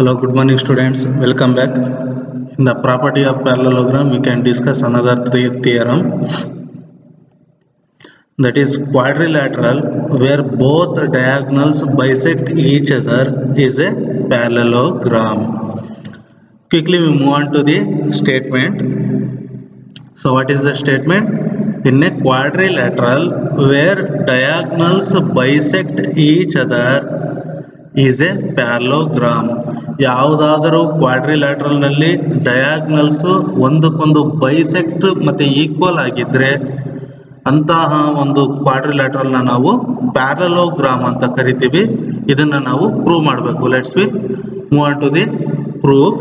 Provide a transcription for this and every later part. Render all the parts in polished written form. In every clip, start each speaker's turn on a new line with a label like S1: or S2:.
S1: Hello, good morning students. Welcome back. In the property of parallelogram, we can discuss another theorem, that is quadrilateral where both diagonals bisect each other is a parallelogram. Quickly we move on to the statement. So what is the statement? In a quadrilateral where diagonals bisect each other is A parallelogram. ಯಾವುದಾದರೂ quadrilateral ನಲ್ಲಿ diagonals ಒಂದಕ್ಕೊಂದು bisect ಮತ್ತೆ equal ಆಗಿದ್ರೆ ಅಂತಹ ಒಂದು quadrilateral ನಾವು parallelogram ಅಂತ ಕರಿತೀವಿ. ಇದನ್ನ ನಾವು ಪ್ರೂವ್ ಮಾಡಬೇಕು. Let's we move on to the proof.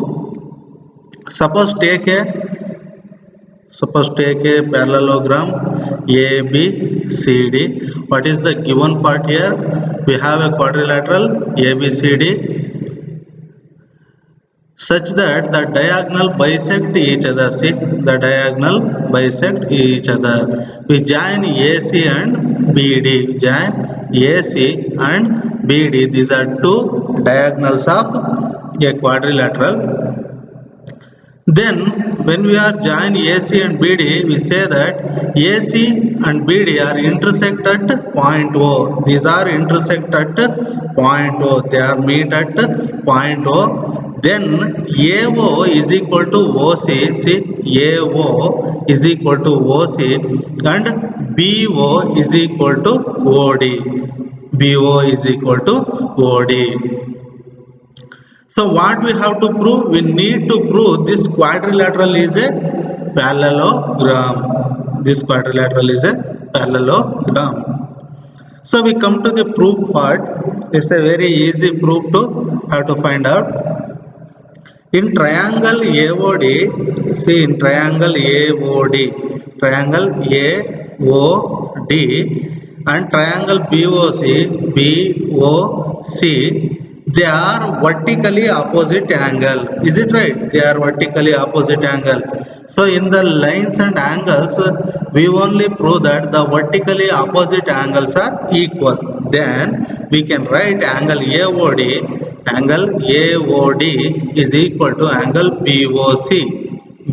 S1: Suppose take a parallelogram ABCD. What is the given part here? We have a quadrilateral ABCD such that the diagonal bisect each other. See, the diagonal bisect each other. We join AC and BD. Join AC and BD. These are two diagonals of a quadrilateral. Then when we are join AC and BD, we say that AC and BD are intersect at point O. These are intersect at point O. They are meet at point O. Then AO is equal to OC. See, AO is equal to OC and BO is equal to OD. BO is equal to OD. So what we have to prove? We need to prove this quadrilateral is a parallelogram. This quadrilateral is a parallelogram. So we come to the proof part. It's a very easy proof to have to find out. In triangle AOD, see, in triangle AOD and triangle BOC, they are vertically opposite angle. Is it right? They are vertically opposite angle. So in the lines and angles, we only prove that the vertically opposite angles are equal. Then we can write angle AOD is equal to angle BOC.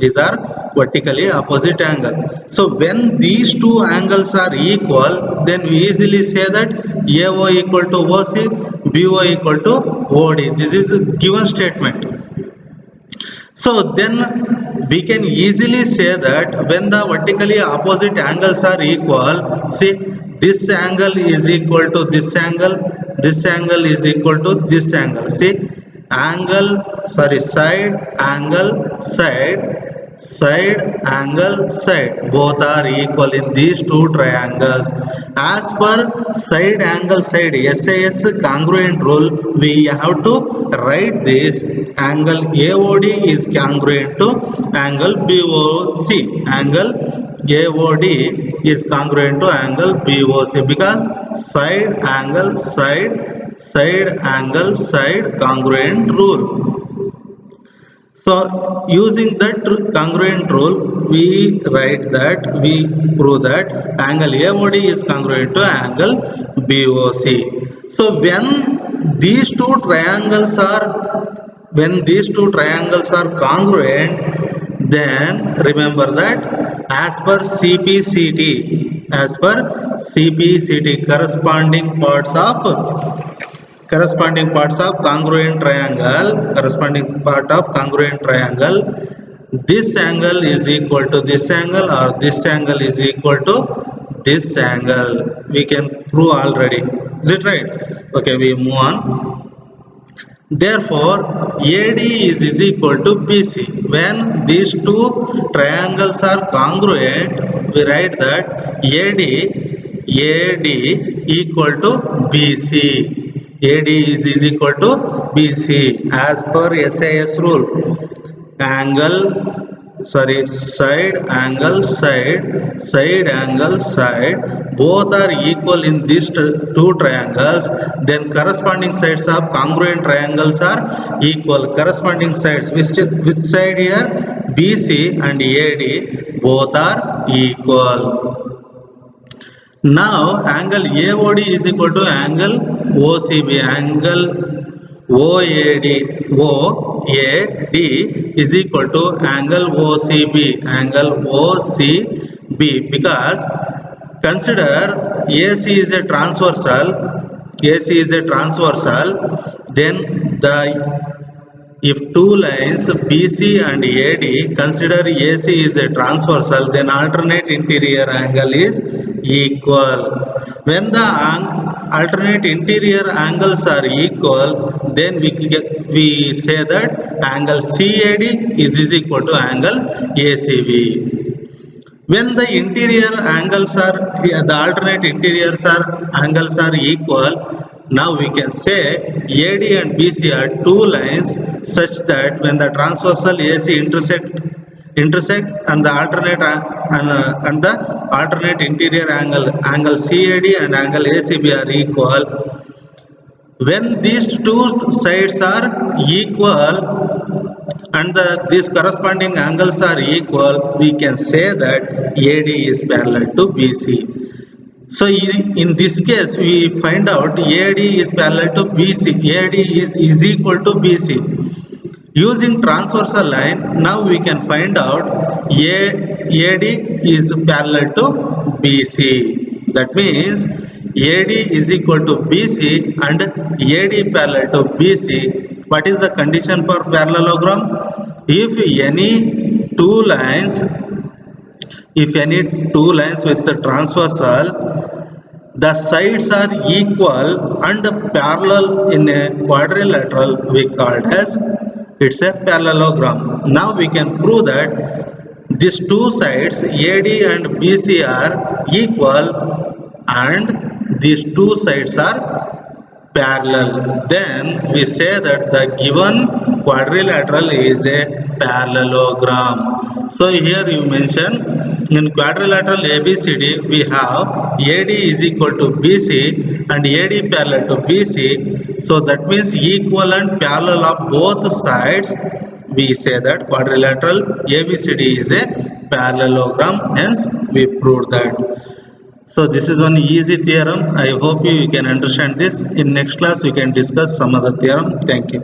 S1: These are vertically opposite angle. So when these two angles are equal, then we easily say that AO equal to OC, BO equal to OD. This is a given statement. So then we can easily say that when the vertically opposite angles are equal, see, this angle is equal to this angle, this angle is equal to this angle. See, side angle side both are equal in these two triangles. As per side angle side SAS congruent rule, we have to write this angle AOD is congruent to angle BOC. Angle AOD is congruent to angle BOC because side angle side congruent rule. So using that congruent rule, we prove that angle AOD is congruent to angle BOC. So when these two triangles are congruent, then remember that as per CPCT, corresponding parts of congruent triangle, this angle is equal to this angle or this angle is equal to this angle. We can prove already. Is it right? Okay, we move on. Therefore AD is equal to BC. When these two triangles are congruent, we write that AD equal to BC. AD is equal to BC as per SAS rule. Side angle side both are equal in these two triangles. Then corresponding sides of congruent triangles are equal. Corresponding sides, which side here? BC and AD both are equal. Now angle AOD is equal to angle OCB. Angle OAD is equal to angle OCB because consider AC is a transversal, then if two lines BC and AD, consider AC is a transversal, then alternate interior angle is equal. When the alternate interior angles are equal, then we say that angle CAD is equal to angle ACB. When the alternate interiors angles are equal, now we can say AD and BC are two lines such that when the transversal AC intersect and the alternate interior angle CAD and angle ACB are equal. When these two sides are equal and these corresponding angles are equal, we can say that AD is parallel to BC. So in this case, we find out AD is parallel to BC. AD is equal to BC. Using transversal line, now we can find out AD is parallel to BC. That means AD is equal to BC and AD parallel to BC. What is the condition for parallelogram? If any two lines with the transversal, the sides are equal and parallel in a quadrilateral, we called as it's a parallelogram. Now we can prove that these two sides AD and BC are equal and these two sides are parallel. Then we say that the given quadrilateral is a parallelogram. So here you mention in quadrilateral ABCD we have AD is equal to BC and AD parallel to BC. So that means equal and parallel of both sides. We say that quadrilateral ABCD is a parallelogram. Hence we proved that. So this is one easy theorem. I hope you can understand this. In next class we can discuss some other theorem. Thank you.